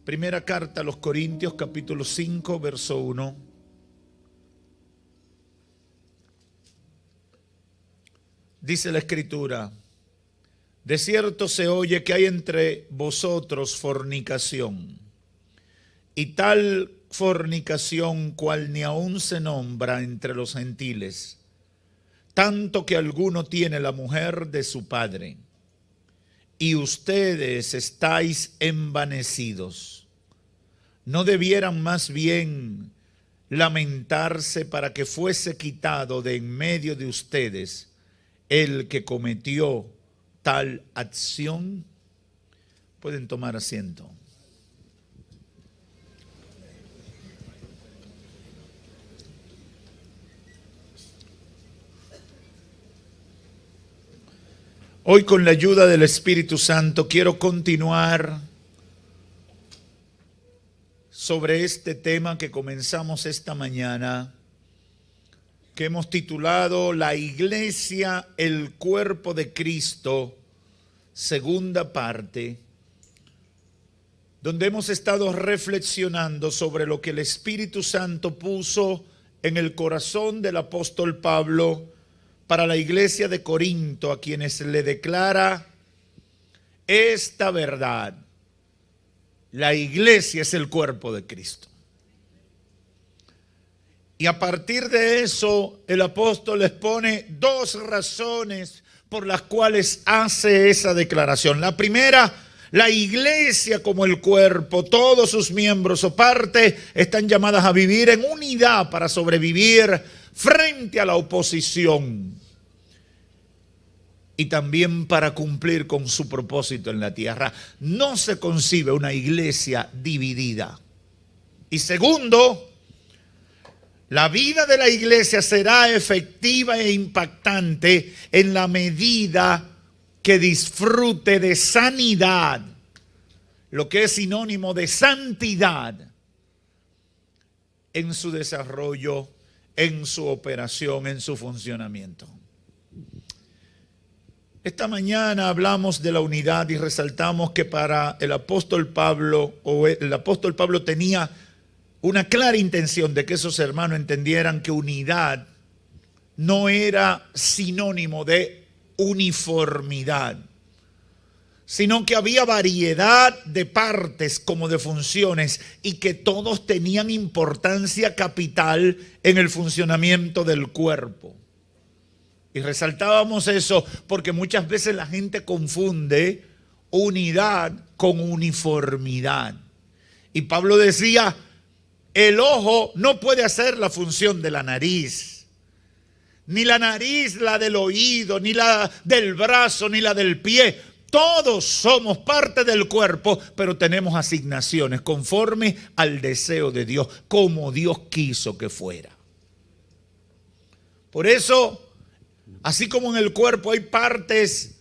Primera carta a los Corintios, capítulo 5, verso 1. Dice la Escritura: de cierto se oye que hay entre vosotros fornicación, y tal fornicación cual ni aun se nombra entre los gentiles, tanto que alguno tiene la mujer de su padre. Y ustedes estáis envanecidos. ¿No debieran más bien lamentarse para que fuese quitado de en medio de ustedes el que cometió tal acción? Pueden tomar asiento. Hoy, con la ayuda del Espíritu Santo, quiero continuar sobre este tema que comenzamos esta mañana, que hemos titulado La Iglesia, el cuerpo de Cristo, segunda parte, donde hemos estado reflexionando sobre lo que el Espíritu Santo puso en el corazón del apóstol Pablo para la iglesia de Corinto, a quienes le declara esta verdad: la iglesia es el cuerpo de Cristo. Y a partir de eso, el apóstol les pone dos razones por las cuales hace esa declaración. La primera: la iglesia como el cuerpo, todos sus miembros o parte están llamadas a vivir en unidad para sobrevivir frente a la oposición y también para cumplir con su propósito en la tierra. No se concibe una iglesia dividida. Y segundo, la vida de la iglesia será efectiva e impactante en la medida que disfrute de sanidad, lo que es sinónimo de santidad, en su desarrollo, en su operación, en su funcionamiento. Esta mañana hablamos de la unidad y resaltamos que para el apóstol Pablo tenía una clara intención de que esos hermanos entendieran que unidad no era sinónimo de uniformidad, sino que había variedad de partes como de funciones y que todos tenían importancia capital en el funcionamiento del cuerpo. Y resaltábamos eso porque muchas veces la gente confunde unidad con uniformidad. Y Pablo decía: el ojo no puede hacer la función de la nariz, ni la nariz la del oído, ni la del brazo, ni la del pie. Todos somos parte del cuerpo, pero tenemos asignaciones conforme al deseo de Dios, como Dios quiso que fuera. Por eso, así como en el cuerpo hay partes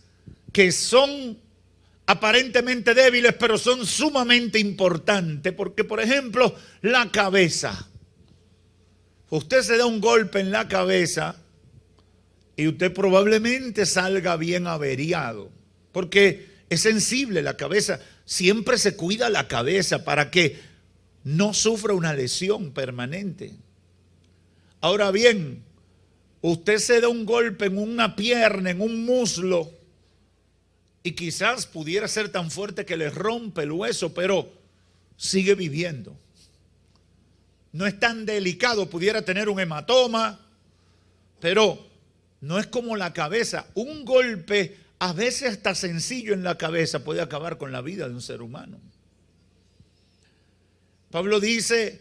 que son aparentemente débiles, pero son sumamente importantes, porque por ejemplo, la cabeza. Usted se da un golpe en la cabeza y usted probablemente salga bien averiado, porque es sensible la cabeza. Siempre se cuida la cabeza para que no sufra una lesión permanente. Ahora bien, usted se da un golpe en una pierna, en un muslo, y quizás pudiera ser tan fuerte que le rompe el hueso, pero sigue viviendo. No es tan delicado, pudiera tener un hematoma, pero no es como la cabeza. Un golpe, a veces hasta sencillo en la cabeza, puede acabar con la vida de un ser humano. Pablo dice: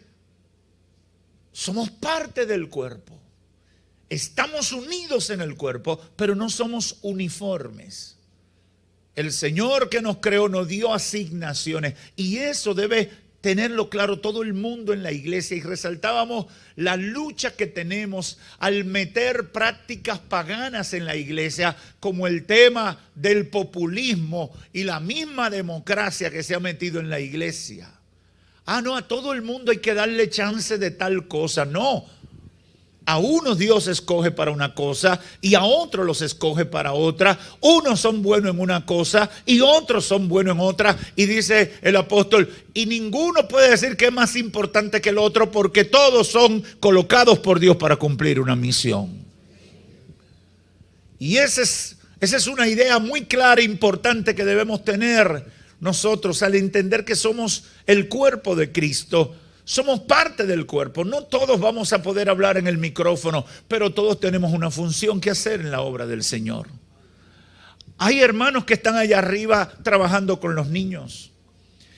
somos parte del cuerpo. Estamos unidos en el cuerpo, pero no somos uniformes. El Señor que nos creó nos dio asignaciones y eso debe tenerlo claro todo el mundo en la iglesia. Y resaltábamos la lucha que tenemos al meter prácticas paganas en la iglesia, como el tema del populismo y la misma democracia que se ha metido en la iglesia. No, a todo el mundo hay que darle chance de tal cosa. No. A unos Dios escoge para una cosa y a otros los escoge para otra. Unos son buenos en una cosa y otros son buenos en otra. Y dice el apóstol, y ninguno puede decir que es más importante que el otro porque todos son colocados por Dios para cumplir una misión. Y esa es una idea muy clara e importante que debemos tener nosotros al entender que somos el cuerpo de Cristo. Somos parte del cuerpo. No todos vamos a poder hablar en el micrófono, pero todos tenemos una función que hacer en la obra del Señor. Hay hermanos que están allá arriba trabajando con los niños.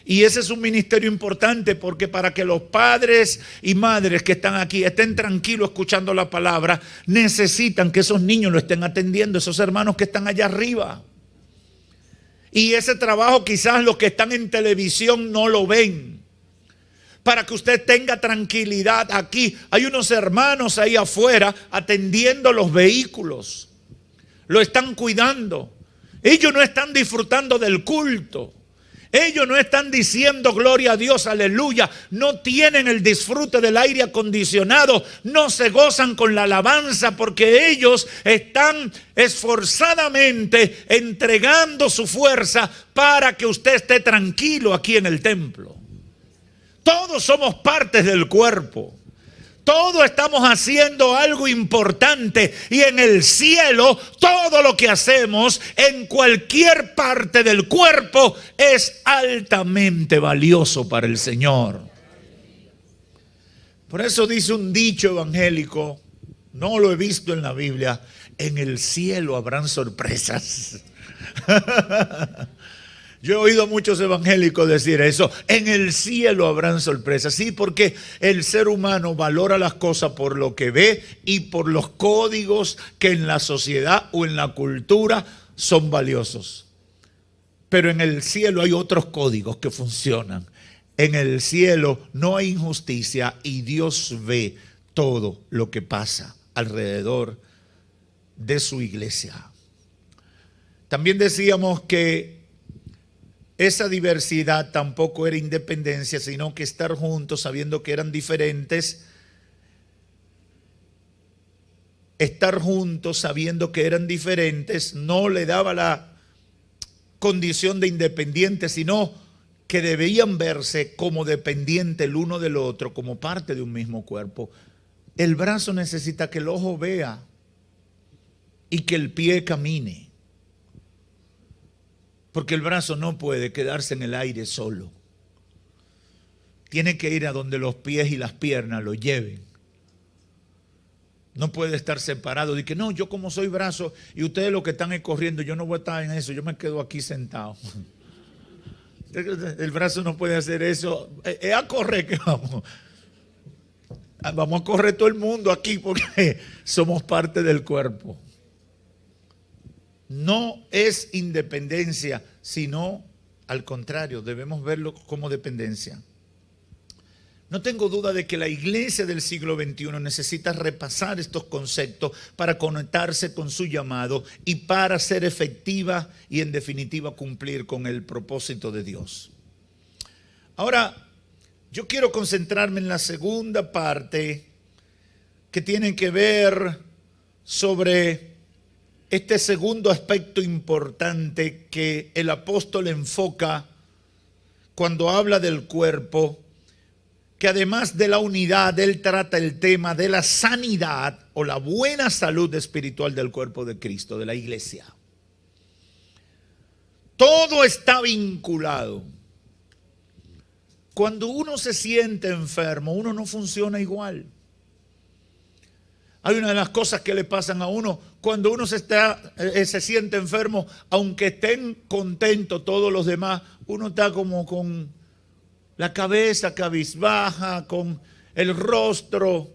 Y ese es un ministerio importante porque para que los padres y madres que están aquí estén tranquilos escuchando la palabra, necesitan que esos niños lo estén atendiendo, esos hermanos que están allá arriba. Y ese trabajo quizás los que están en televisión no lo ven. Para que usted tenga tranquilidad aquí. Hay unos hermanos ahí afuera atendiendo los vehículos. Lo están cuidando. Ellos no están disfrutando del culto. Ellos no están diciendo gloria a Dios, aleluya. No tienen el disfrute del aire acondicionado. No se gozan con la alabanza porque ellos están esforzadamente entregando su fuerza para que usted esté tranquilo aquí en el templo. Todos somos partes del cuerpo. Todos estamos haciendo algo importante. Y en el cielo, todo lo que hacemos en cualquier parte del cuerpo es altamente valioso para el Señor. Por eso dice un dicho evangélico, no lo he visto en la Biblia, en el cielo habrán sorpresas. Yo he oído a muchos evangélicos decir eso, en el cielo habrán sorpresas. Sí, porque el ser humano valora las cosas por lo que ve y por los códigos que en la sociedad o en la cultura son valiosos. Pero en el cielo hay otros códigos que funcionan. En el cielo no hay injusticia y Dios ve todo lo que pasa alrededor de su iglesia. También decíamos que esa diversidad tampoco era independencia, sino que estar juntos sabiendo que eran diferentes. Estar juntos sabiendo que eran diferentes no le daba la condición de independiente, sino que debían verse como dependientes el uno del otro, como parte de un mismo cuerpo. El brazo necesita que el ojo vea y que el pie camine. Porque el brazo no puede quedarse en el aire solo. Tiene que ir a donde los pies y las piernas lo lleven. No puede estar separado. Dice, no, yo como soy brazo y ustedes lo que están corriendo, yo no voy a estar en eso, yo me quedo aquí sentado. El brazo no puede hacer eso. Es a correr que vamos. Vamos a correr todo el mundo aquí porque somos parte del cuerpo. No es independencia, sino al contrario, debemos verlo como dependencia. No tengo duda de que la iglesia del siglo XXI necesita repasar estos conceptos para conectarse con su llamado y para ser efectiva y en definitiva cumplir con el propósito de Dios. Ahora, yo quiero concentrarme en la segunda parte que tiene que ver sobre este segundo aspecto importante que el apóstol enfoca cuando habla del cuerpo, que además de la unidad, él trata el tema de la sanidad o la buena salud espiritual del cuerpo de Cristo, de la iglesia. Todo está vinculado. Cuando uno se siente enfermo, uno no funciona igual. Hay una de las cosas que le pasan a uno cuando uno se siente enfermo, aunque estén contentos todos los demás, uno está como con la cabeza cabizbaja, con el rostro,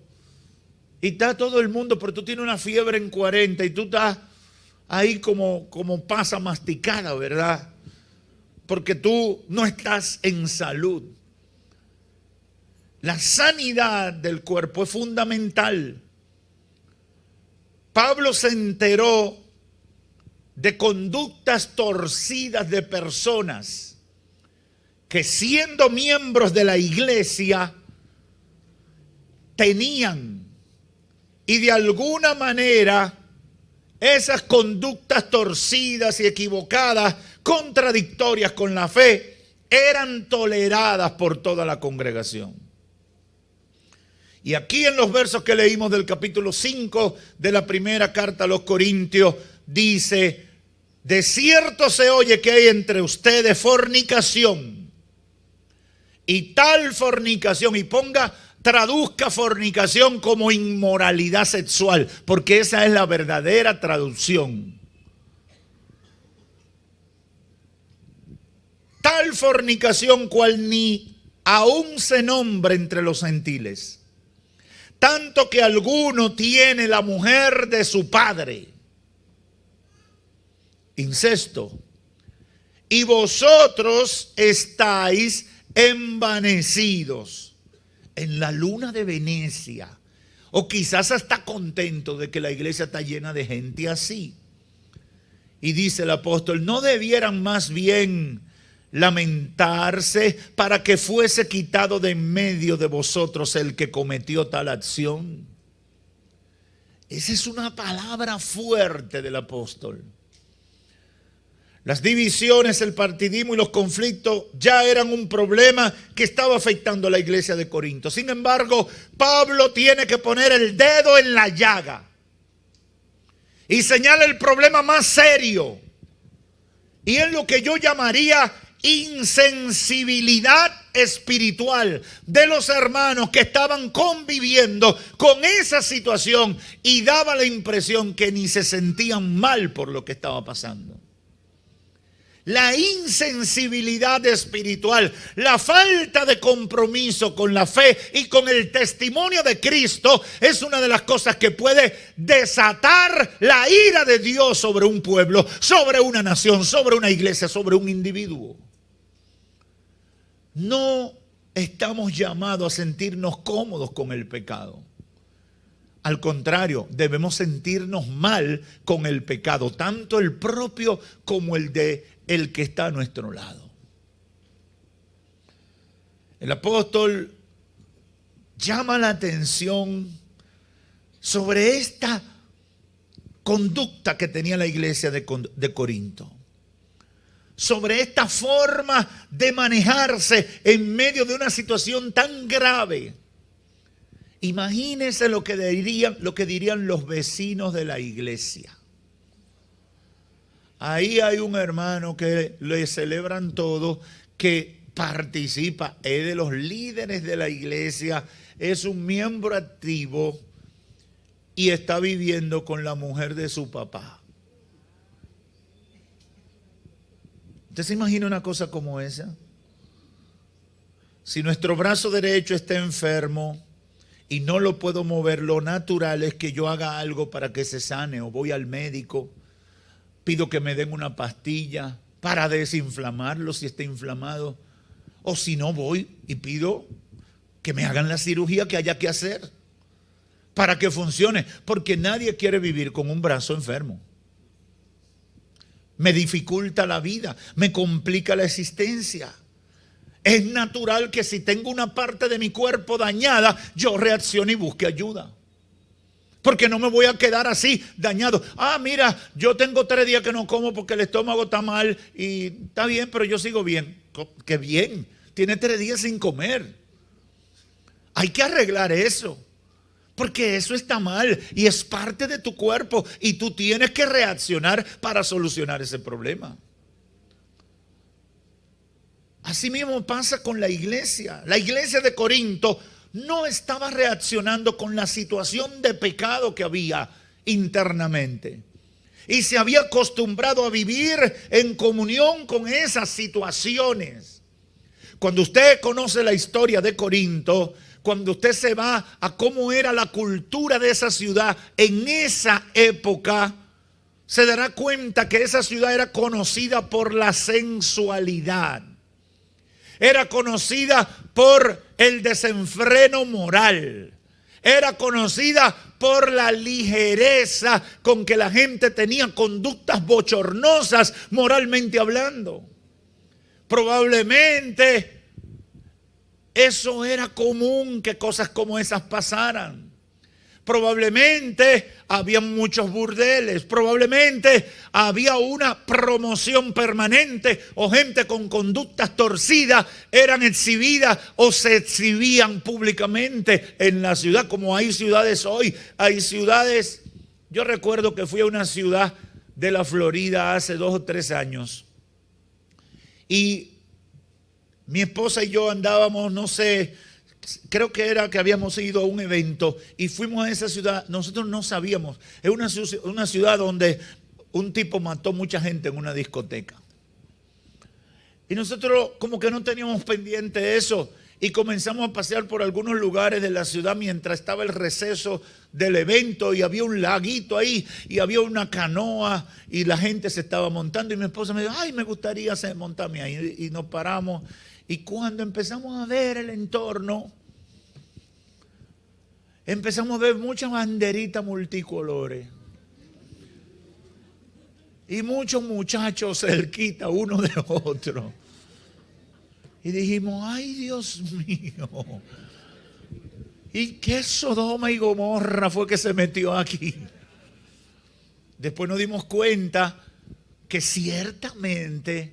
y está todo el mundo, pero tú tienes una fiebre en 40 y tú estás ahí como pasa masticada, ¿verdad? Porque tú no estás en salud. La sanidad del cuerpo es fundamental. Pablo se enteró de conductas torcidas de personas que siendo miembros de la iglesia tenían Y de alguna manera, esas conductas torcidas y equivocadas, contradictorias con la fe, eran toleradas por toda la congregación. Y aquí en los versos que leímos del capítulo 5 de la primera carta a los Corintios, dice: de cierto se oye que hay entre ustedes fornicación. Y tal fornicación, y traduzca fornicación como inmoralidad sexual, porque esa es la verdadera traducción. Tal fornicación cual ni aún se nombra entre los gentiles, tanto que alguno tiene la mujer de su padre. Incesto. Y vosotros estáis envanecidos en la luna de Venecia. O quizás hasta contento de que la iglesia está llena de gente así. Y dice el apóstol: ¿no debieran más bien lamentarse para que fuese quitado de en medio de vosotros el que cometió tal acción? Esa es una palabra fuerte del apóstol. Las divisiones, el partidismo y los conflictos ya eran un problema que estaba afectando a la iglesia de Corinto. Sin embargo, Pablo tiene que poner el dedo en la llaga y señala el problema más serio. Y es lo que yo llamaría insensibilidad espiritual de los hermanos que estaban conviviendo con esa situación, y daba la impresión que ni se sentían mal por lo que estaba pasando. La insensibilidad espiritual, la falta de compromiso con la fe y con el testimonio de Cristo es una de las cosas que puede desatar la ira de Dios sobre un pueblo, sobre una nación, sobre una iglesia, sobre un individuo. No estamos llamados a sentirnos cómodos con el pecado. Al contrario, debemos sentirnos mal con el pecado, tanto el propio como el de el que está a nuestro lado. El apóstol llama la atención sobre esta conducta que tenía la iglesia de Corinto, sobre esta forma de manejarse en medio de una situación tan grave. Imagínense lo que dirían los vecinos de la iglesia. Ahí hay un hermano que le celebran todo, que participa, es de los líderes de la iglesia, es un miembro activo y está viviendo con la mujer de su papá. ¿Usted se imagina una cosa como esa? Si nuestro brazo derecho está enfermo y no lo puedo mover, lo natural es que yo haga algo para que se sane, o voy al médico, pido que me den una pastilla para desinflamarlo si está inflamado, o si no, voy y pido que me hagan la cirugía que haya que hacer para que funcione, porque nadie quiere vivir con un brazo enfermo. Me dificulta la vida, me complica la existencia. Es natural que si tengo una parte de mi cuerpo dañada, yo reaccione y busque ayuda. Porque no me voy a quedar así, dañado. Mira, yo tengo 3 días que no como porque el estómago está mal y está bien, pero yo sigo bien. ¡Qué bien! Tiene 3 días sin comer. Hay que arreglar eso, porque eso está mal y es parte de tu cuerpo y tú tienes que reaccionar para solucionar ese problema. Así mismo pasa con la iglesia. La iglesia de Corinto no estaba reaccionando con la situación de pecado que había internamente. Y se había acostumbrado a vivir en comunión con esas situaciones. Cuando usted conoce la historia de Corinto, cuando usted se va a cómo era la cultura de esa ciudad en esa época, se dará cuenta que esa ciudad era conocida por la sensualidad. Era conocida por el desenfreno moral. Era conocida por la ligereza con que la gente tenía conductas bochornosas moralmente hablando. Probablemente eso era común, que cosas como esas pasaran. probablemente había muchos burdeles, probablemente había una promoción permanente o gente con conductas torcidas eran exhibidas o se exhibían públicamente en la ciudad, como hay ciudades hoy. Hay ciudades, yo recuerdo que fui a una ciudad de la Florida hace 2 o 3 años y mi esposa y yo andábamos, no sé, creo que era que habíamos ido a un evento y fuimos a esa ciudad. Nosotros no sabíamos, es una ciudad donde un tipo mató mucha gente en una discoteca. Y nosotros como que no teníamos pendiente eso y comenzamos a pasear por algunos lugares de la ciudad mientras estaba el receso del evento y había un laguito ahí y había una canoa y la gente se estaba montando y mi esposa me dijo, ay, me gustaría montarme ahí, y nos paramos. Y cuando empezamos a ver el entorno, empezamos a ver muchas banderitas multicolores y muchos muchachos cerquita uno de otro. Y dijimos, ay, Dios mío, ¿y qué Sodoma y Gomorra fue que se metió aquí? Después nos dimos cuenta que ciertamente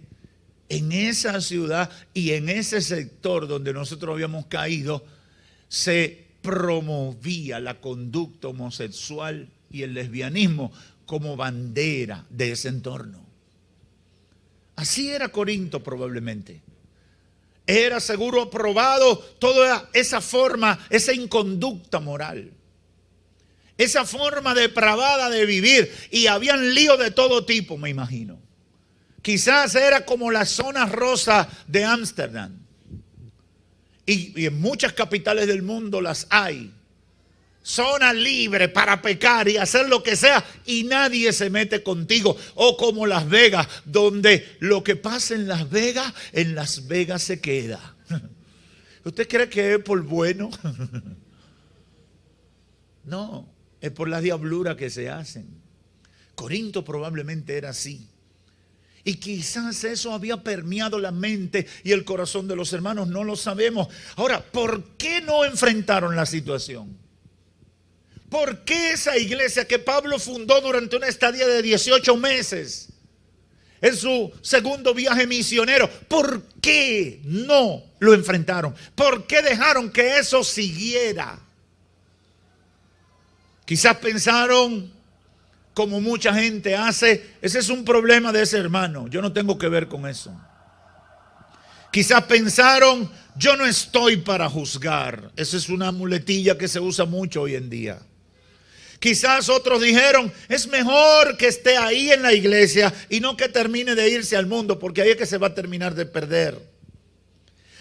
en esa ciudad y en ese sector donde nosotros habíamos caído, se promovía la conducta homosexual y el lesbianismo como bandera de ese entorno. Así era Corinto probablemente. Era seguro aprobado toda esa forma, esa inconducta moral, esa forma depravada de vivir, y habían líos de todo tipo, me imagino. Quizás era como la zona rosa de Ámsterdam. Y en muchas capitales del mundo las hay. Zona libre para pecar y hacer lo que sea y nadie se mete contigo. O como Las Vegas, donde lo que pasa en Las Vegas se queda. ¿Usted cree que es por bueno? No, es por la diablura que se hacen. Corinto probablemente era así. Y quizás eso había permeado la mente y el corazón de los hermanos, no lo sabemos. Ahora, ¿por qué no enfrentaron la situación? ¿Por qué esa iglesia que Pablo fundó durante una estadía de 18 meses, en su segundo viaje misionero, por qué no lo enfrentaron? ¿Por qué dejaron que eso siguiera? Quizás pensaron, como mucha gente hace, ese es un problema de ese hermano, yo no tengo que ver con eso. Quizás pensaron, yo no estoy para juzgar. Esa es una muletilla que se usa mucho hoy en día. Quizás otros dijeron, es mejor que esté ahí en la iglesia y no que termine de irse al mundo, porque ahí es que se va a terminar de perder.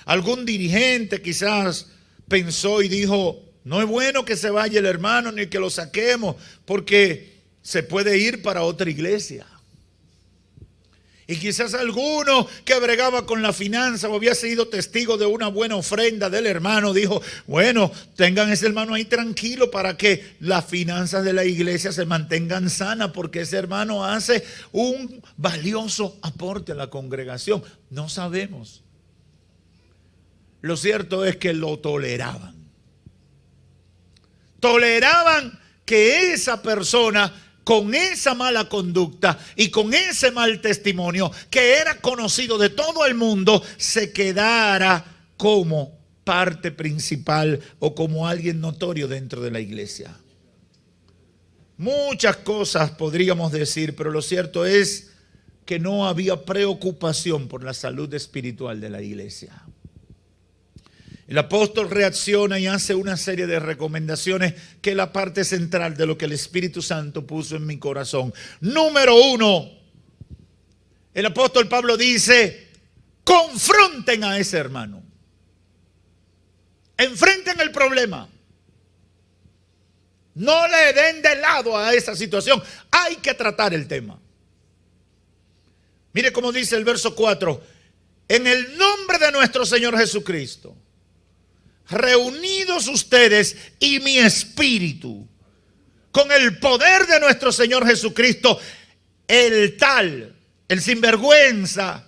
Algún dirigente quizás pensó y dijo, no es bueno que se vaya el hermano ni que lo saquemos, porque se puede ir para otra iglesia. Y quizás alguno que bregaba con la finanza o había sido testigo de una buena ofrenda del hermano dijo, bueno, tengan ese hermano ahí tranquilo para que las finanzas de la iglesia se mantengan sanas, porque ese hermano hace un valioso aporte a la congregación. No sabemos. Lo cierto es que lo toleraban. Toleraban que esa persona, con esa mala conducta y con ese mal testimonio que era conocido de todo el mundo, se quedara como parte principal o como alguien notorio dentro de la iglesia. Muchas cosas podríamos decir, pero lo cierto es que no había preocupación por la salud espiritual de la iglesia. El apóstol reacciona y hace una serie de recomendaciones que es la parte central de lo que el Espíritu Santo puso en mi corazón. Número 1, el apóstol Pablo dice, confronten a ese hermano. Enfrenten el problema. No le den de lado a esa situación. Hay que tratar el tema. Mire cómo dice el verso 4. En el nombre de nuestro Señor Jesucristo, reunidos ustedes y mi espíritu, con el poder de nuestro Señor Jesucristo, el sinvergüenza,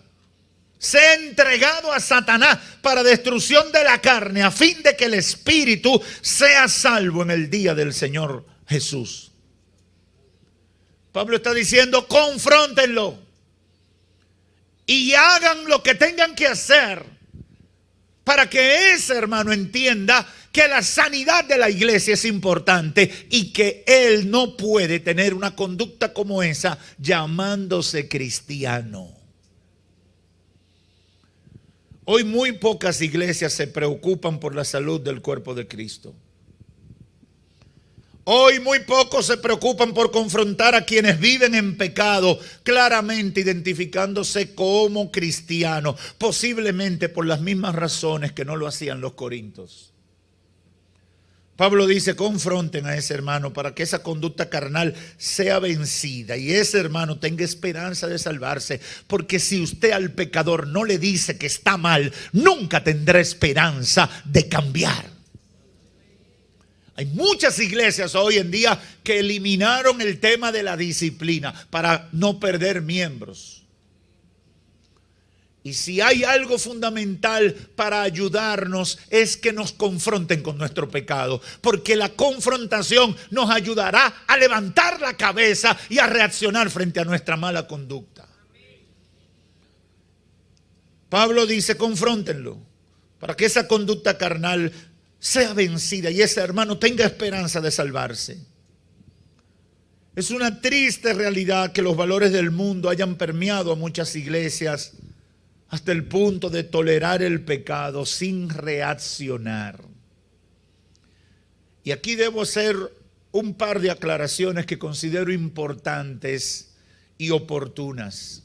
sea entregado a Satanás para destrucción de la carne, a fin de que el espíritu sea salvo en el día del Señor Jesús. Pablo está diciendo, confróntenlo y hagan lo que tengan que hacer para que ese hermano entienda que la sanidad de la iglesia es importante y que él no puede tener una conducta como esa llamándose cristiano. Hoy muy pocas iglesias se preocupan por la salud del cuerpo de Cristo. Hoy muy pocos se preocupan por confrontar a quienes viven en pecado, claramente identificándose como cristianos, posiblemente por las mismas razones que no lo hacían los corintios. Pablo dice, confronten a ese hermano para que esa conducta carnal sea vencida y ese hermano tenga esperanza de salvarse, porque si usted al pecador no le dice que está mal, nunca tendrá esperanza de cambiar. Hay muchas iglesias hoy en día que eliminaron el tema de la disciplina para no perder miembros. Y si hay algo fundamental para ayudarnos es que nos confronten con nuestro pecado, porque la confrontación nos ayudará a levantar la cabeza y a reaccionar frente a nuestra mala conducta. Pablo dice, confróntenlo para que esa conducta carnal sea vencida y ese hermano tenga esperanza de salvarse. Es una triste realidad que los valores del mundo hayan permeado a muchas iglesias hasta el punto de tolerar el pecado sin reaccionar. Y aquí debo hacer un par de aclaraciones que considero importantes y oportunas.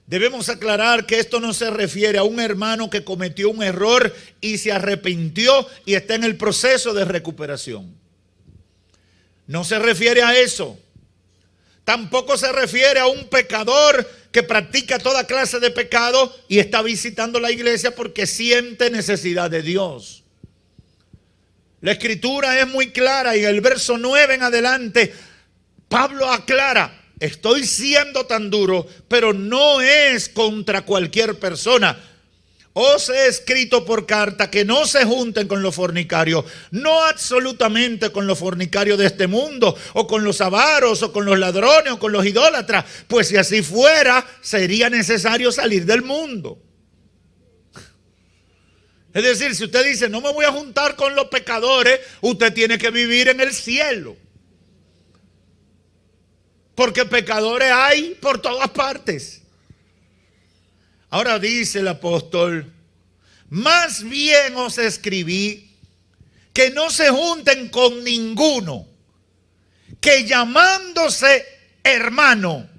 Debemos aclarar que esto no se refiere a un hermano que cometió un error y se arrepintió y está en el proceso de recuperación. No se refiere a eso. Tampoco se refiere a un pecador que practica toda clase de pecado y está visitando la iglesia porque siente necesidad de Dios. La escritura es muy clara y en el verso 9 en adelante Pablo aclara, estoy siendo tan duro, pero no es contra cualquier persona. Os he escrito por carta que no se junten con los fornicarios, no absolutamente con los fornicarios de este mundo, o con los avaros, o con los ladrones, o con los idólatras, pues si así fuera, sería necesario salir del mundo. Es decir, si usted dice, no me voy a juntar con los pecadores, usted tiene que vivir en el cielo. Porque pecadores hay por todas partes. Ahora dice el apóstol, más bien os escribí que no se junten con ninguno que llamándose hermano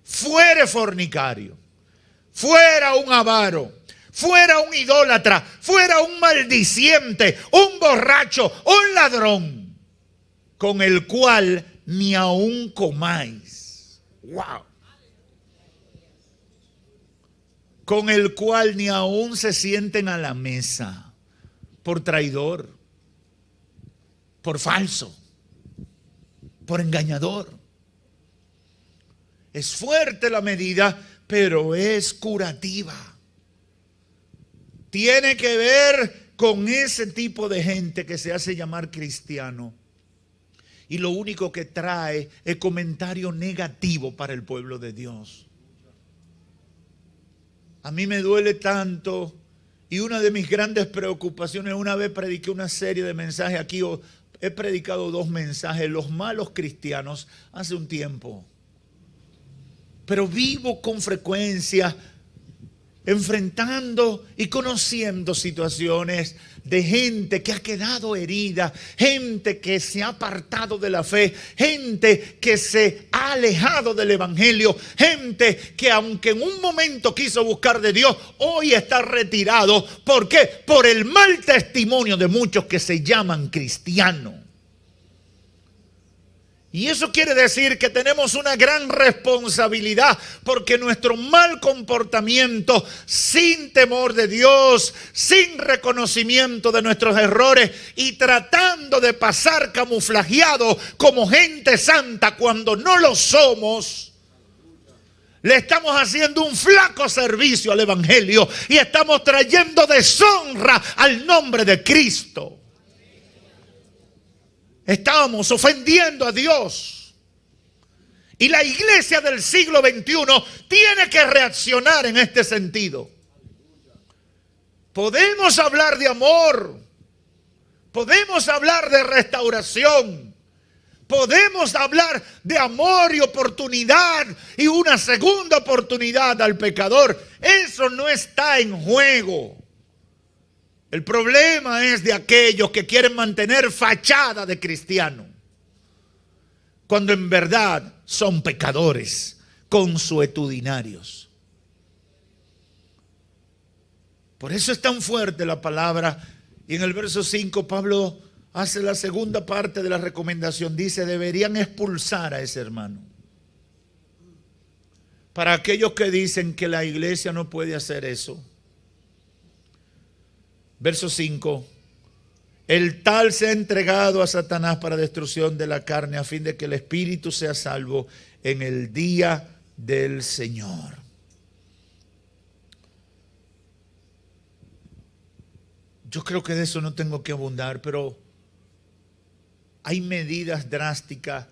fuere fornicario, fuera un avaro, fuera un idólatra, fuera un maldiciente, un borracho, un ladrón, con el cual ni aun comáis. ¡Wow! Con el cual ni aún se sienten a la mesa, por traidor, por falso, por engañador. Es fuerte la medida, pero es curativa. Tiene que ver con ese tipo de gente que se hace llamar cristiano y lo único que trae es comentario negativo para el pueblo de Dios. A mí me duele tanto y una de mis grandes preocupaciones, una vez prediqué una serie de mensajes aquí, he predicado 2 mensajes, los malos cristianos, hace un tiempo. Pero vivo con frecuencia enfrentando y conociendo situaciones de gente que ha quedado herida, gente que se ha apartado de la fe, gente que se ha alejado del evangelio, gente que aunque en un momento quiso buscar de Dios, hoy está retirado. ¿Por qué? Por el mal testimonio de muchos que se llaman cristianos. Y eso quiere decir que tenemos una gran responsabilidad, porque nuestro mal comportamiento, sin temor de Dios, sin reconocimiento de nuestros errores y tratando de pasar camuflajeado como gente santa cuando no lo somos, Le estamos haciendo un flaco servicio al evangelio y estamos trayendo deshonra al nombre de Cristo. Estamos ofendiendo a Dios. Y la iglesia del siglo XXI tiene que reaccionar en este sentido. Podemos hablar de amor. Podemos hablar de restauración. Podemos hablar de amor y oportunidad y una segunda oportunidad al pecador. Eso no está en juego. El problema es de aquellos que quieren mantener fachada de cristiano, cuando en verdad son pecadores consuetudinarios. Por eso es tan fuerte la palabra. Y en el verso 5 Pablo hace la segunda parte de la recomendación. Dice, deberían expulsar a ese hermano. Para aquellos que dicen que la iglesia no puede hacer eso. Verso 5. El tal se ha entregado a Satanás para destrucción de la carne, a fin de que el espíritu sea salvo en el día del Señor. Yo creo que de eso no tengo que abundar, pero hay medidas drásticas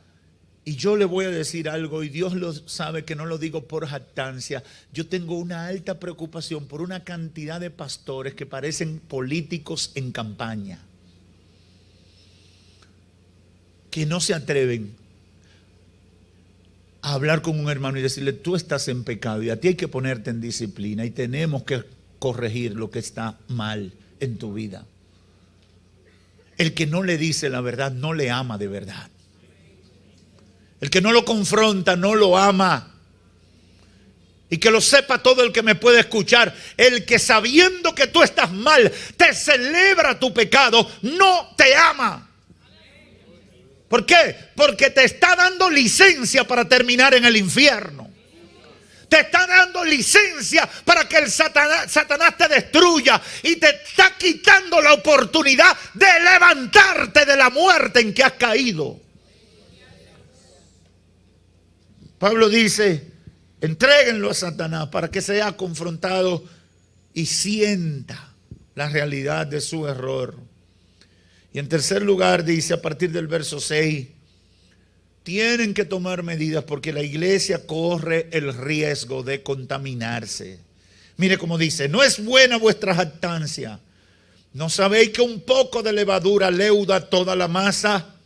y yo le voy a decir algo y Dios lo sabe que no lo digo por jactancia. Yo tengo una alta preocupación por una cantidad de pastores que parecen políticos en campaña, que no se atreven a hablar con un hermano y decirle, tú estás en pecado y a ti hay que ponerte en disciplina y tenemos que corregir lo que está mal en tu vida. El que no le dice la verdad no le ama de verdad. El que no lo confronta no lo ama. Y que lo sepa todo el que me puede escuchar. El que sabiendo que tú estás mal te celebra tu pecado, no te ama. ¿Por qué? Porque te está dando licencia para terminar en el infierno. Te está dando licencia para que el Satanás te destruya y te está quitando la oportunidad de levantarte de la muerte en que has caído. Pablo dice, entréguenlo a Satanás para que sea confrontado y sienta la realidad de su error. Y en tercer lugar dice a partir del verso 6, tienen que tomar medidas porque la iglesia corre el riesgo de contaminarse. Mire cómo dice, no es buena vuestra jactancia. ¿No sabéis que un poco de levadura leuda toda la masa?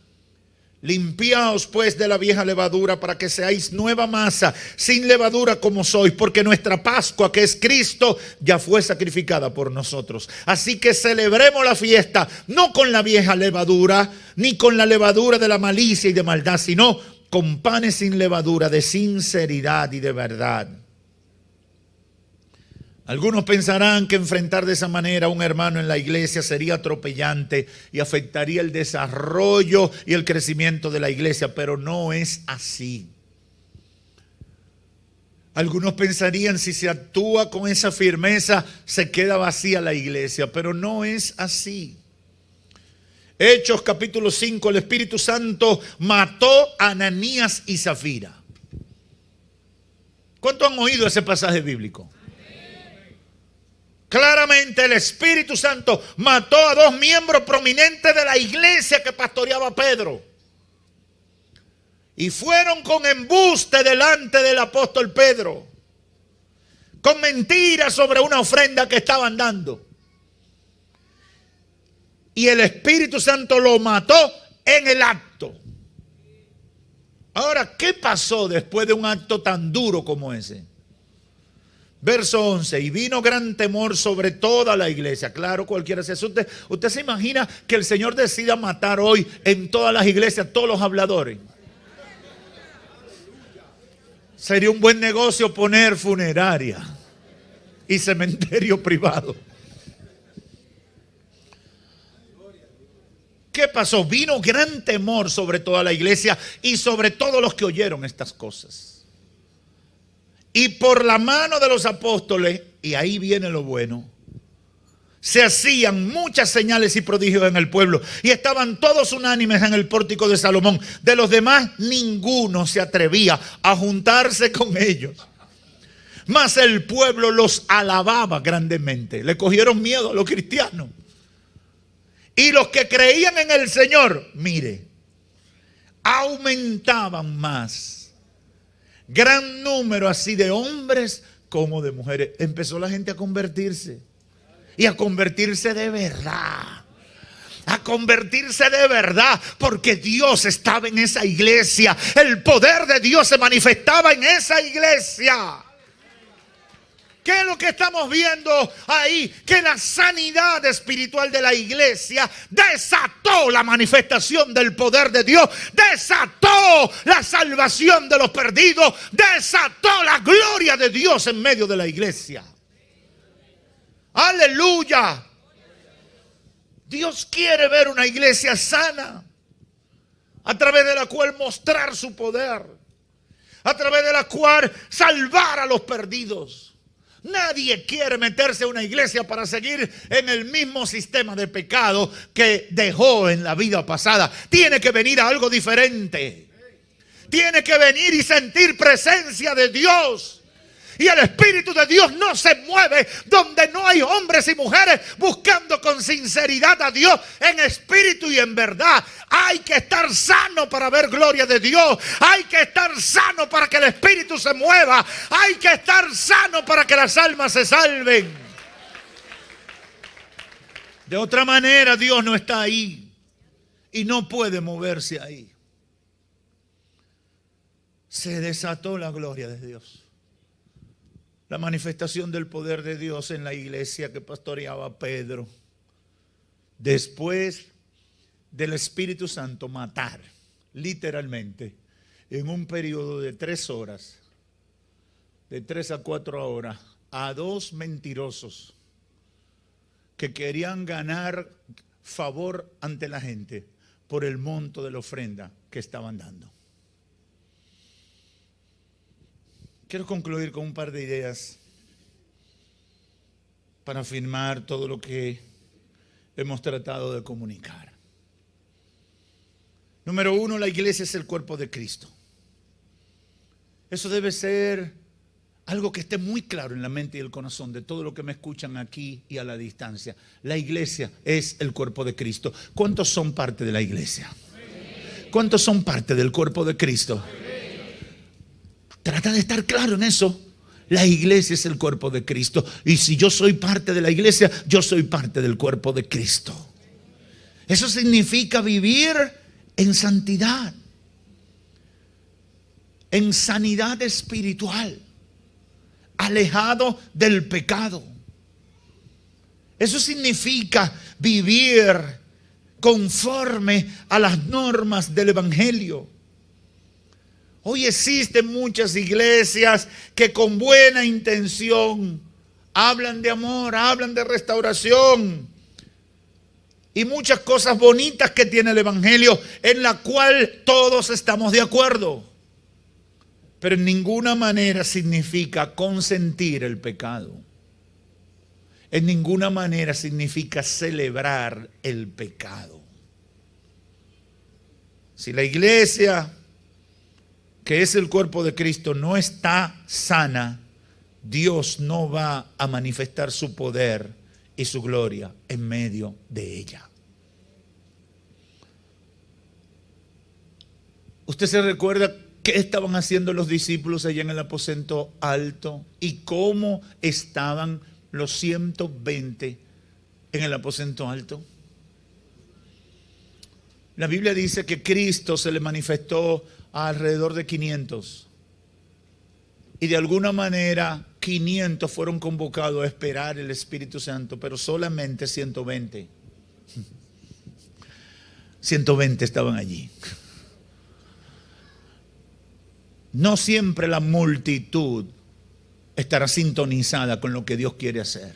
Limpiaos pues de la vieja levadura para que seáis nueva masa, sin levadura como sois, porque nuestra Pascua, que es Cristo, ya fue sacrificada por nosotros. Así que celebremos la fiesta, no con la vieja levadura, ni con la levadura de la malicia y de maldad, sino con panes sin levadura, de sinceridad y de verdad. Algunos pensarán que enfrentar de esa manera a un hermano en la iglesia sería atropellante y afectaría el desarrollo y el crecimiento de la iglesia, pero no es así. Algunos pensarían si se actúa con esa firmeza se queda vacía la iglesia, pero no es así. Hechos capítulo 5, el Espíritu Santo mató a Ananías y Zafira. ¿Cuánto han oído ese pasaje bíblico? Claramente el Espíritu Santo mató a dos miembros prominentes de la iglesia que pastoreaba Pedro. Y fueron con embuste delante del apóstol Pedro, con mentiras sobre una ofrenda que estaban dando. Y el Espíritu Santo lo mató en el acto. Ahora, ¿qué pasó después de un acto tan duro como ese? Verso 11, y vino gran temor sobre toda la iglesia. Claro, cualquiera se asuste. ¿Usted se imagina que el Señor decida matar hoy en todas las iglesias todos los habladores? Sería un buen negocio poner funeraria y cementerio privado. ¿Qué pasó? Vino gran temor sobre toda la iglesia y sobre todos los que oyeron estas cosas. Y por la mano de los apóstoles, y ahí viene lo bueno, se hacían muchas señales y prodigios en el pueblo. Y estaban todos unánimes en el pórtico de Salomón. De los demás, ninguno se atrevía a juntarse con ellos. mas el pueblo los alababa grandemente. Le cogieron miedo a los cristianos. Y los que creían en el Señor, mire, aumentaban más. Gran número así de hombres como de mujeres. Empezó la gente a convertirse. Y a convertirse de verdad. A convertirse de verdad, porque Dios estaba en esa iglesia. El poder de Dios se manifestaba en esa iglesia. ¿Qué es lo que estamos viendo ahí? Que la sanidad espiritual de la iglesia desató la manifestación del poder de Dios, desató la salvación de los perdidos, desató la gloria de Dios en medio de la iglesia. Aleluya. Dios quiere ver una iglesia sana, a través de la cual mostrar su poder, a través de la cual salvar a los perdidos. Nadie quiere meterse a una iglesia para seguir en el mismo sistema de pecado que dejó en la vida pasada. Tiene que venir a algo diferente. Tiene que venir y sentir presencia de Dios. Y el Espíritu de Dios no se mueve donde no hay hombres y mujeres buscando con sinceridad a Dios en espíritu y en verdad. Hay que estar sano para ver gloria de Dios. Hay que estar sano para que el Espíritu se mueva. Hay que estar sano para que las almas se salven. De otra manera, Dios no está ahí y no puede moverse ahí. Se desató la gloria de Dios. La manifestación del poder de Dios en la iglesia que pastoreaba Pedro. Después del Espíritu Santo matar, literalmente, en un periodo de 3 horas, de 3 a 4 horas, a 2 mentirosos que querían ganar favor ante la gente por el monto de la ofrenda que estaban dando. Quiero concluir con un par de ideas para afirmar todo lo que hemos tratado de comunicar. Número 1, la iglesia es el cuerpo de Cristo. Eso debe ser algo que esté muy claro en la mente y el corazón de todos los que me escuchan aquí y a la distancia. La iglesia es el cuerpo de Cristo. ¿Cuántos son parte de la iglesia? ¿Cuántos son parte del cuerpo de Cristo? Trata de estar claro en eso. La iglesia es el cuerpo de Cristo. Y si yo soy parte de la iglesia, yo soy parte del cuerpo de Cristo. Eso significa vivir en santidad, en sanidad espiritual, alejado del pecado. Eso significa vivir conforme a las normas del Evangelio. Hoy existen muchas iglesias que con buena intención hablan de amor, hablan de restauración y muchas cosas bonitas que tiene el Evangelio en la cual todos estamos de acuerdo. Pero en ninguna manera significa consentir el pecado. En ninguna manera significa celebrar el pecado. Si la iglesia, que es el cuerpo de Cristo, no está sana, Dios no va a manifestar su poder y su gloria en medio de ella. ¿Usted se recuerda qué estaban haciendo los discípulos allá en el aposento alto? ¿Y cómo estaban los 120 en el aposento alto? La Biblia dice que Cristo se le manifestó a alrededor de 500. Y de alguna manera 500 fueron convocados a esperar el Espíritu Santo, pero solamente 120. 120 estaban allí. No siempre la multitud estará sintonizada con lo que Dios quiere hacer,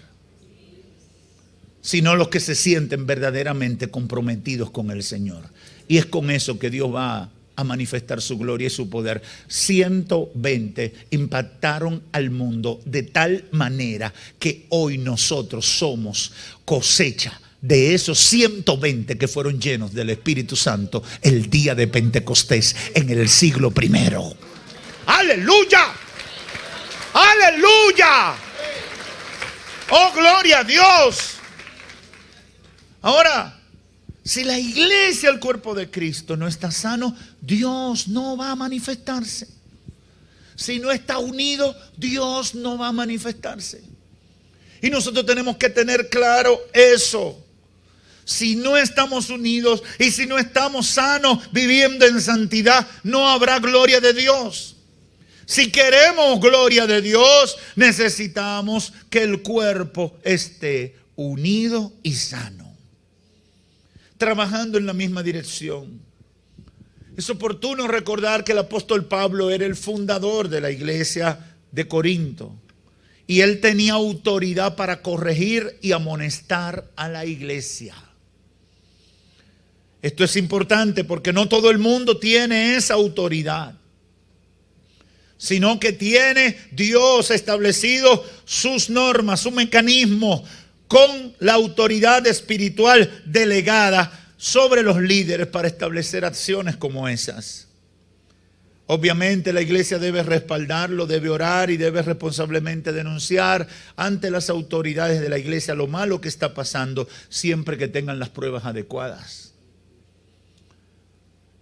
sino los que se sienten verdaderamente comprometidos con el Señor. Y es con eso que Dios va a manifestar su gloria y su poder. 120 impactaron al mundo de tal manera que hoy nosotros somos cosecha de esos 120 que fueron llenos del Espíritu Santo el día de Pentecostés en el siglo I. ¡Aleluya! ¡Aleluya! ¡Aleluya! ¡Oh, gloria a Dios! Ahora, si la iglesia, el cuerpo de Cristo, no está sano, Dios no va a manifestarse. Si no está unido, Dios no va a manifestarse. Y nosotros tenemos que tener claro eso. Si no estamos unidos y si no estamos sanos, viviendo en santidad, no habrá gloria de Dios. Si queremos gloria de Dios, necesitamos que el cuerpo esté unido y sano, trabajando en la misma dirección. Es oportuno recordar que el apóstol Pablo era el fundador de la iglesia de Corinto y él tenía autoridad para corregir y amonestar a la iglesia. Esto es importante porque no todo el mundo tiene esa autoridad, sino que tiene Dios establecido sus normas, su mecanismo con la autoridad espiritual delegada sobre los líderes para establecer acciones como esas. Obviamente la iglesia debe respaldarlo, debe orar y debe responsablemente denunciar ante las autoridades de la iglesia lo malo que está pasando, siempre que tengan las pruebas adecuadas.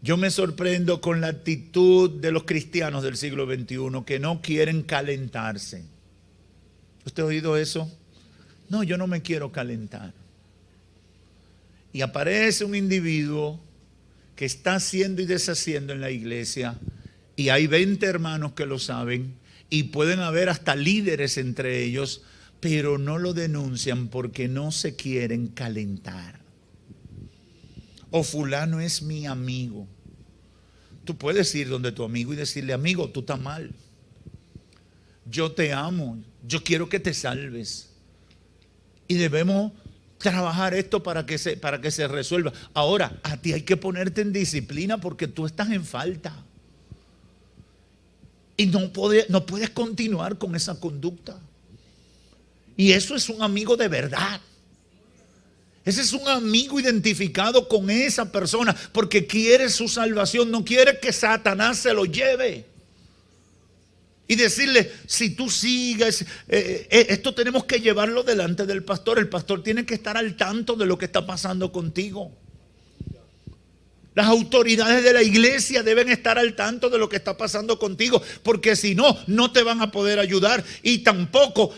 Yo me sorprendo con la actitud de los cristianos del siglo XXI que no quieren calentarse. ¿Usted ha oído eso? No, yo no me quiero calentar. Y aparece un individuo que está haciendo y deshaciendo en la iglesia y hay 20 hermanos que lo saben y pueden haber hasta líderes entre ellos, pero no lo denuncian porque no se quieren calentar. O fulano es mi amigo. Tú puedes ir donde tu amigo y decirle: amigo, tú estás mal. Yo te amo. Yo quiero que te salves. Y debemos trabajar esto para que se resuelva. Ahora, a ti hay que ponerte en disciplina porque tú estás en falta. Y no puedes continuar con esa conducta. Y eso es un amigo de verdad. Ese es un amigo identificado con esa persona porque quiere su salvación, no quiere que Satanás se lo lleve. Y decirle: si tú sigues, esto tenemos que llevarlo delante del pastor. El pastor tiene que estar al tanto de lo que está pasando contigo. Las autoridades de la iglesia deben estar al tanto de lo que está pasando contigo, porque si no, no te van a poder ayudar y tampoco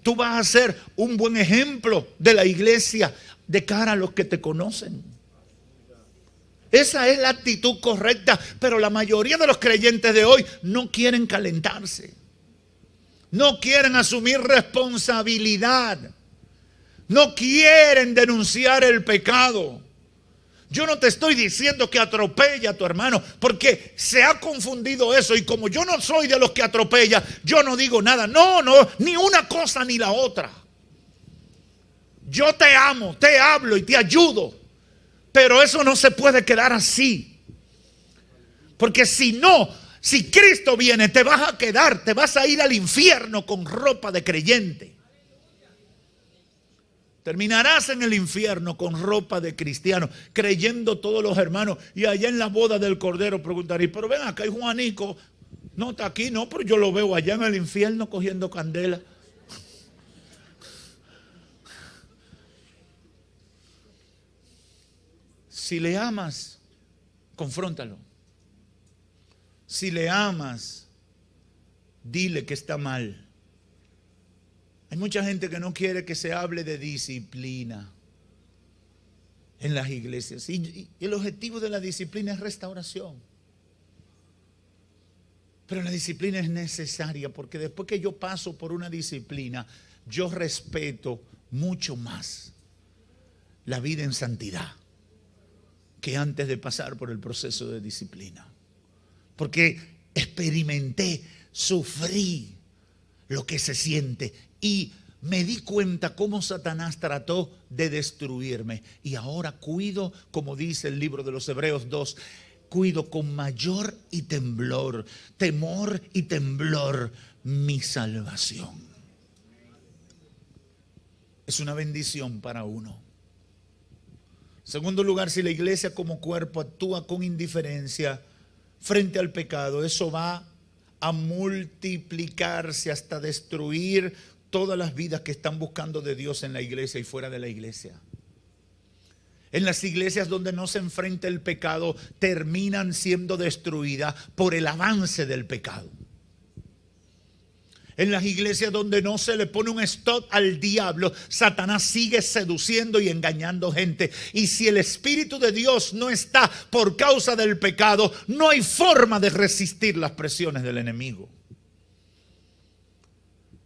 tú vas a ser un buen ejemplo de la iglesia de cara a los que te conocen. Esa es la actitud correcta, pero la mayoría de los creyentes de hoy no quieren calentarse, no quieren asumir responsabilidad, no quieren denunciar el pecado. Yo no te estoy diciendo que atropella a tu hermano, porque se ha confundido eso. Y como yo no soy de los que atropella, yo no digo nada. No, ni una cosa ni la otra. Yo te amo, te hablo y te ayudo. Pero eso no se puede quedar así. Porque si Cristo viene, te vas a quedar, te vas a ir al infierno con ropa de creyente. Terminarás en el infierno con ropa de cristiano, creyendo todos los hermanos. Y allá en la boda del Cordero preguntaréis: pero ven acá, hay Juanico. No está aquí, no, pero yo lo veo allá en el infierno cogiendo candela. Si le amas, confróntalo. Si le amas, dile que está mal. Hay mucha gente que no quiere que se hable de disciplina en las iglesias. Y el objetivo de la disciplina es restauración. Pero la disciplina es necesaria porque después que yo paso por una disciplina, yo respeto mucho más la vida en santidad que antes de pasar por el proceso de disciplina. Porque experimenté, sufrí lo que se siente y me di cuenta cómo Satanás trató de destruirme. Y ahora cuido, como dice el libro de los Hebreos 2, cuido con mayor y temor y temblor mi salvación. Es una bendición para uno. En segundo lugar, si la iglesia como cuerpo actúa con indiferencia frente al pecado, eso va a multiplicarse hasta destruir todas las vidas que están buscando de Dios en la iglesia y fuera de la iglesia. En las iglesias donde no se enfrenta el pecado, terminan siendo destruidas por el avance del pecado. En las iglesias donde no se le pone un stop al diablo, Satanás sigue seduciendo y engañando gente. Y si el Espíritu de Dios no está por causa del pecado, no hay forma de resistir las presiones del enemigo.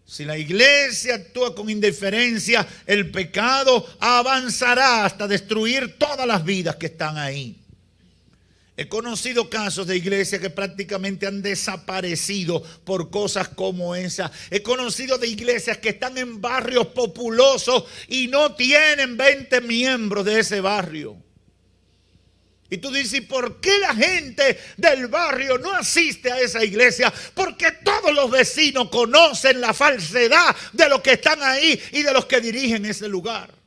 Si la iglesia actúa con indiferencia, el pecado avanzará hasta destruir todas las vidas que están ahí. He conocido casos de iglesias que prácticamente han desaparecido por cosas como esa. He conocido de iglesias que están en barrios populosos y no tienen 20 miembros de ese barrio. Y tú dices, ¿por qué la gente del barrio no asiste a esa iglesia? Porque todos los vecinos conocen la falsedad de los que están ahí y de los que dirigen ese lugar.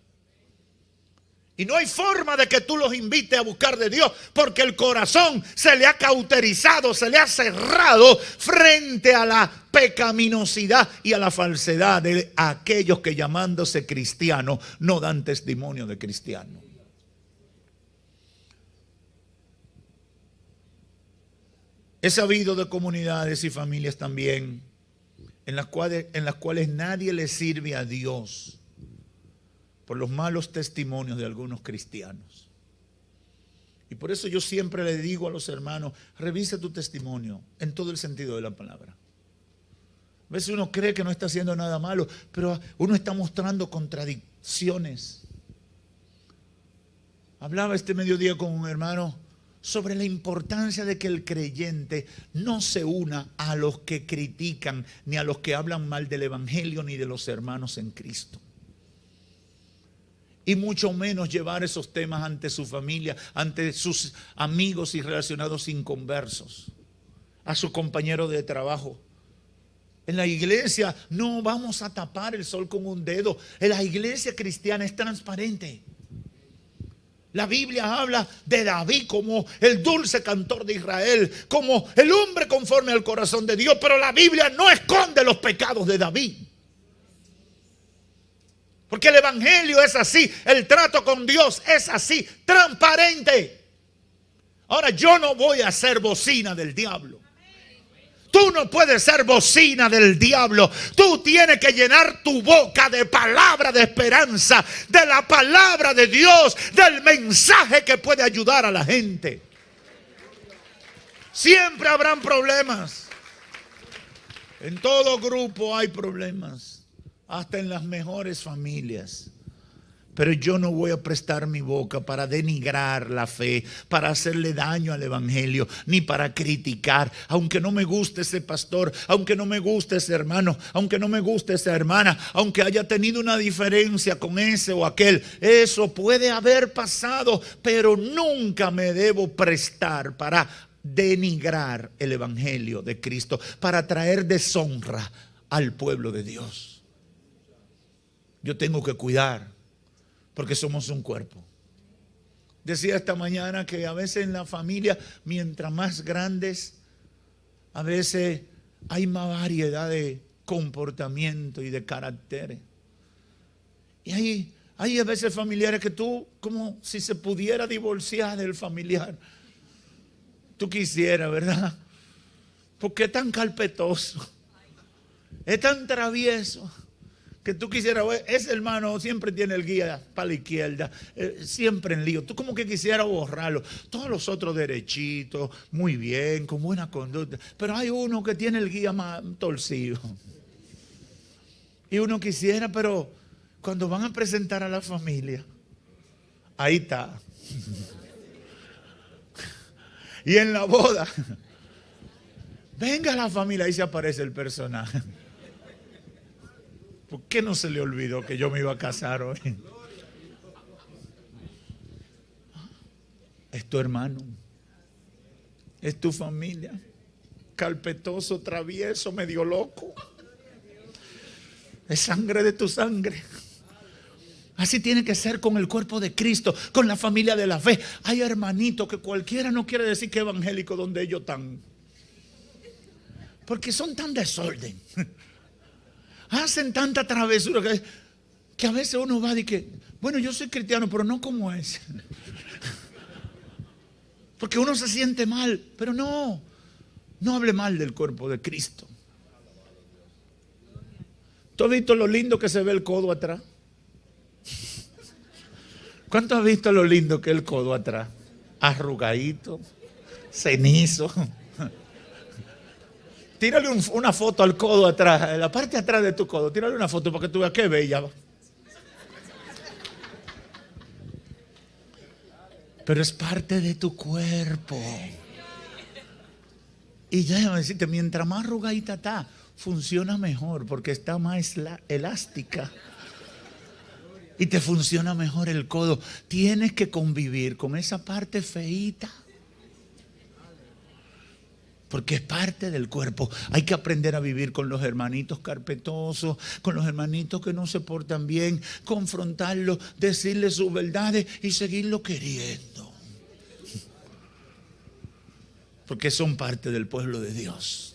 Y no hay forma de que tú los invites a buscar de Dios, porque el corazón se le ha cauterizado, se le ha cerrado frente a la pecaminosidad y a la falsedad de aquellos que, llamándose cristianos, no dan testimonio de cristiano. He sabido de comunidades y familias también en las cuales nadie le sirve a Dios por los malos testimonios de algunos cristianos. Y por eso yo siempre le digo a los hermanos, revisa tu testimonio en todo el sentido de la palabra. A veces uno cree que no está haciendo nada malo, pero uno está mostrando contradicciones. Hablaba este mediodía con un hermano sobre la importancia de que el creyente no se una a los que critican, ni a los que hablan mal del evangelio, ni de los hermanos en Cristo. Y mucho menos llevar esos temas ante su familia, ante sus amigos y relacionados inconversos, a su compañero de trabajo. En la iglesia no vamos a tapar el sol con un dedo. En la iglesia cristiana es transparente. La Biblia habla de David como el dulce cantor de Israel, como el hombre conforme al corazón de Dios, pero la Biblia no esconde los pecados de David. Porque el evangelio es así, el trato con Dios es así, transparente. Ahora, yo no voy a ser bocina del diablo. Tú no puedes ser bocina del diablo. Tú tienes que llenar tu boca de palabra de esperanza, de la palabra de Dios, del mensaje que puede ayudar a la gente. Siempre habrán problemas. En todo grupo hay problemas. Hasta en las mejores familias. Pero yo no voy a prestar mi boca para denigrar la fe, para hacerle daño al evangelio, ni para criticar. Aunque no me guste ese pastor, aunque no me guste ese hermano, aunque no me guste esa hermana, aunque haya tenido una diferencia con ese o aquel, eso puede haber pasado, pero nunca me debo prestar para denigrar el evangelio de Cristo, para traer deshonra al pueblo de Dios. Yo tengo que cuidar, porque somos un cuerpo. Decía esta mañana que a veces en la familia, mientras más grandes, a veces hay más variedad de comportamiento y de caracteres. Y hay a veces familiares que tú, como si se pudiera divorciar del familiar. Tú quisieras, ¿verdad? Porque es tan carpetoso, es tan travieso, que tú quisieras, ese hermano siempre tiene el guía para la izquierda, siempre en lío. Tú como que quisieras borrarlo. Todos los otros derechitos, muy bien, con buena conducta. Pero hay uno que tiene el guía más torcido. Y uno quisiera, pero cuando van a presentar a la familia, ahí está. Y en la boda, venga la familia, ahí se aparece el personaje. ¿Por qué no se le olvidó que yo me iba a casar hoy? Es tu hermano, es tu familia, carpetoso, travieso, medio loco. Es sangre de tu sangre. Así tiene que ser con el cuerpo de Cristo, con la familia de la fe. Hay hermanitos que cualquiera no quiere decir que evangélico donde ellos están. Porque son tan desorden. Hacen tanta travesura que a veces uno va y que, bueno, yo soy cristiano, pero no como es. Porque uno se siente mal, pero no hable mal del cuerpo de Cristo. ¿Tú has visto lo lindo que se ve el codo atrás? ¿Cuánto has visto lo lindo que es el codo atrás? Arrugadito, cenizo. Tírale una foto al codo atrás, en la parte de atrás de tu codo. Tírale una foto para que tú veas qué bella. Pero es parte de tu cuerpo. Y déjame decirte, mientras más arrugadita está, funciona mejor porque está más elástica. Y te funciona mejor el codo. Tienes que convivir con esa parte feíta. Porque es parte del cuerpo. Hay que aprender a vivir con los hermanitos carpetosos, con los hermanitos que no se portan bien, confrontarlos, decirles sus verdades y seguirlo queriendo. Porque son parte del pueblo de Dios.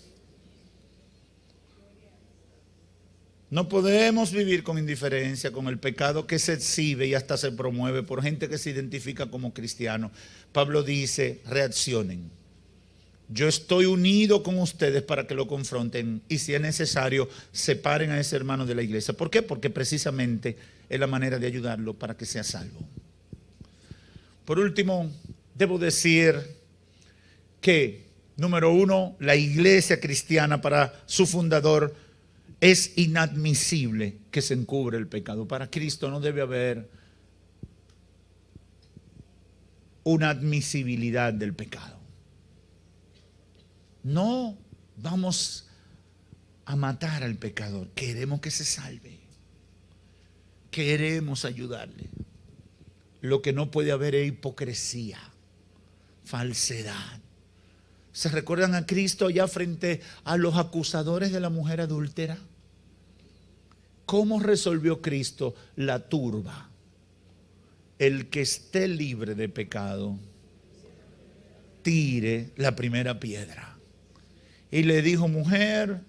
No podemos vivir con indiferencia, con el pecado que se exhibe y hasta se promueve por gente que se identifica como cristiano. Pablo dice, reaccionen. Yo estoy unido con ustedes para que lo confronten y si es necesario, separen a ese hermano de la iglesia. ¿Por qué? Porque precisamente es la manera de ayudarlo para que sea salvo. Por último, debo decir que, número uno, la iglesia cristiana para su fundador es inadmisible que se encubre el pecado. Para Cristo no debe haber una admisibilidad del pecado. No vamos a matar al pecador, queremos que se salve, queremos ayudarle. Lo que no puede haber es hipocresía, falsedad. ¿Se recuerdan a Cristo allá frente a los acusadores de la mujer adúltera? ¿Cómo resolvió Cristo la turba? El que esté libre de pecado, tire la primera piedra. Y le dijo, mujer,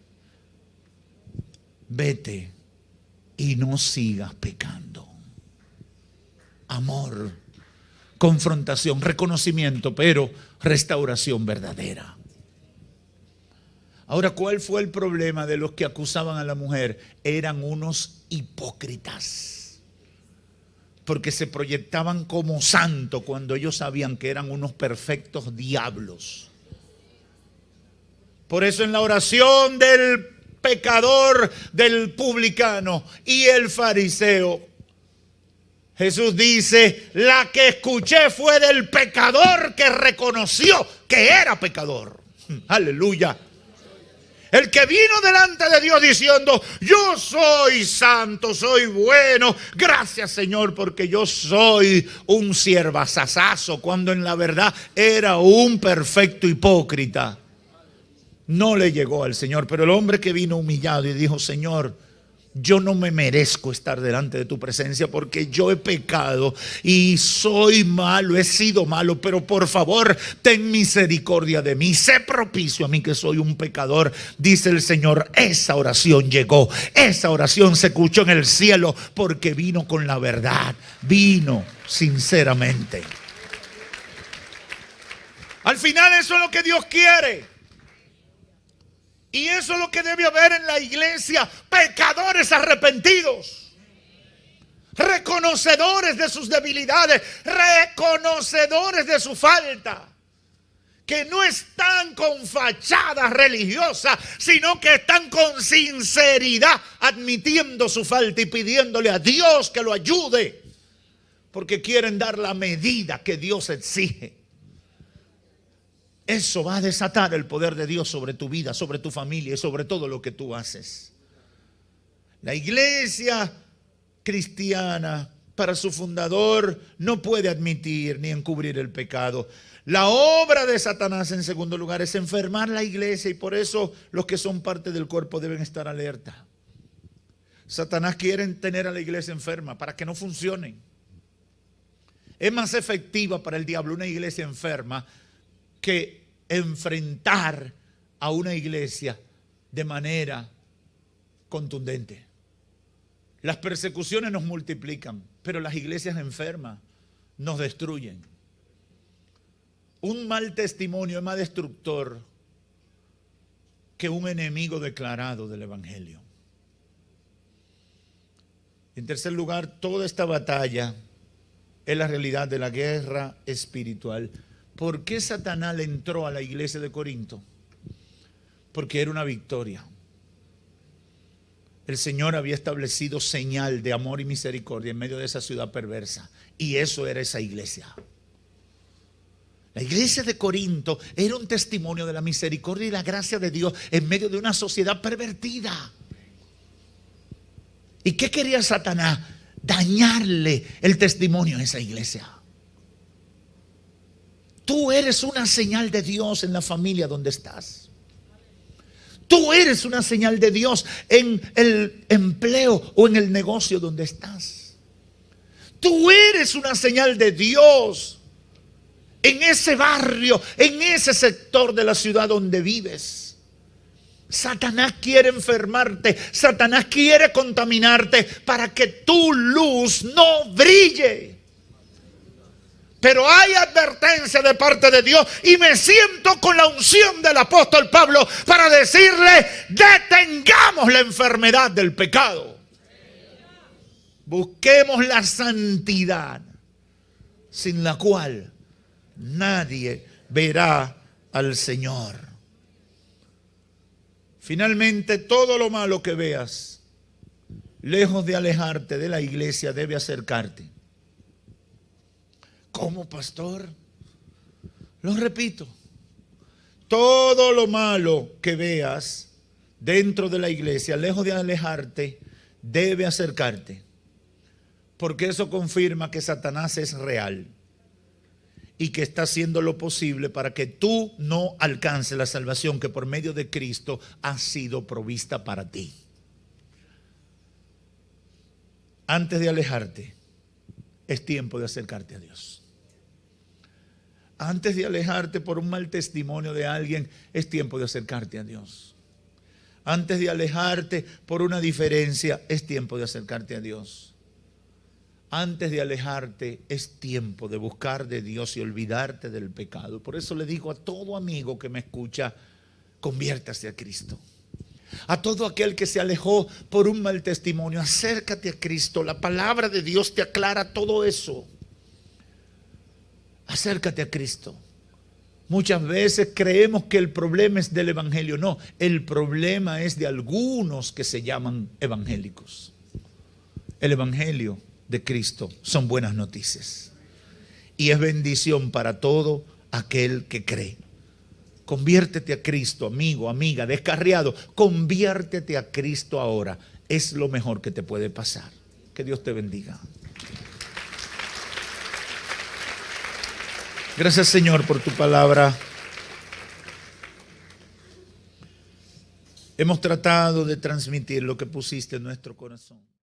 vete y no sigas pecando. Amor, confrontación, reconocimiento, pero restauración verdadera. Ahora, ¿cuál fue el problema de los que acusaban a la mujer? Eran unos hipócritas, porque se proyectaban como santos cuando ellos sabían que eran unos perfectos diablos. Por eso en la oración del pecador, del publicano y el fariseo, Jesús dice, la que escuché fue del pecador que reconoció que era pecador. Aleluya. El que vino delante de Dios diciendo, yo soy santo, soy bueno, gracias Señor porque yo soy un siervazazazo, cuando en la verdad era un perfecto hipócrita. No le llegó al Señor, pero el hombre que vino humillado y dijo, Señor, yo no me merezco estar delante de tu presencia porque yo he pecado y soy malo, he sido malo, pero por favor ten misericordia de mí, sé propicio a mí que soy un pecador. Dice el Señor, esa oración llegó, esa oración se escuchó en el cielo porque vino con la verdad, vino sinceramente. Al final eso es lo que Dios quiere. Y eso es lo que debe haber en la iglesia, pecadores arrepentidos, reconocedores de sus debilidades, reconocedores de su falta, que no están con fachada religiosa, sino que están con sinceridad admitiendo su falta y pidiéndole a Dios que lo ayude, porque quieren dar la medida que Dios exige. Eso va a desatar el poder de Dios sobre tu vida, sobre tu familia y sobre todo lo que tú haces. La iglesia cristiana, para su fundador, no puede admitir ni encubrir el pecado. La obra de Satanás, en segundo lugar, es enfermar la iglesia y por eso los que son parte del cuerpo deben estar alerta. Satanás quiere tener a la iglesia enferma para que no funcione. Es más efectiva para el diablo una iglesia enferma que enfrentar a una iglesia de manera contundente. Las persecuciones nos multiplican, pero las iglesias enfermas nos destruyen. Un mal testimonio es más destructor que un enemigo declarado del evangelio. En tercer lugar, toda esta batalla es la realidad de la guerra espiritual. ¿Por qué Satanás le entró a la iglesia de Corinto? Porque era una victoria. El Señor había establecido señal de amor y misericordia en medio de esa ciudad perversa. Y eso era esa iglesia. La iglesia de Corinto era un testimonio de la misericordia y la gracia de Dios en medio de una sociedad pervertida. ¿Y qué quería Satanás? Dañarle el testimonio a esa iglesia. Tú eres una señal de Dios en la familia donde estás. Tú eres una señal de Dios en el empleo o en el negocio donde estás. Tú eres una señal de Dios en ese barrio, en ese sector de la ciudad donde vives. Satanás quiere enfermarte, Satanás quiere contaminarte para que tu luz no brille. Pero hay advertencia de parte de Dios y me siento con la unción del apóstol Pablo para decirle: detengamos la enfermedad del pecado. Busquemos la santidad, sin la cual nadie verá al Señor. Finalmente, todo lo malo que veas, lejos de alejarte de la iglesia, debe acercarte. ¿Cómo, pastor? Lo repito. Todo lo malo que veas dentro de la iglesia, lejos de alejarte, debe acercarte. Porque eso confirma que Satanás es real y que está haciendo lo posible para que tú no alcances la salvación que por medio de Cristo ha sido provista para ti. Antes de alejarte, es tiempo de acercarte a Dios. Antes de alejarte por un mal testimonio de alguien, es tiempo de acercarte a Dios. Antes de alejarte por una diferencia, es tiempo de acercarte a Dios. Antes de alejarte, es tiempo de buscar de Dios y olvidarte del pecado. Por eso le digo a todo amigo que me escucha: conviértase a Cristo. A todo aquel que se alejó por un mal testimonio, acércate a Cristo. La palabra de Dios te aclara todo eso. Acércate a Cristo. Muchas veces creemos que el problema es del evangelio. No, el problema es de algunos que se llaman evangélicos. El evangelio de Cristo son buenas noticias y es bendición para todo aquel que cree. Conviértete a Cristo, amigo, amiga, descarriado. Conviértete a Cristo ahora. Es lo mejor que te puede pasar. Que Dios te bendiga. Gracias, Señor, por tu palabra. Hemos tratado de transmitir lo que pusiste en nuestro corazón.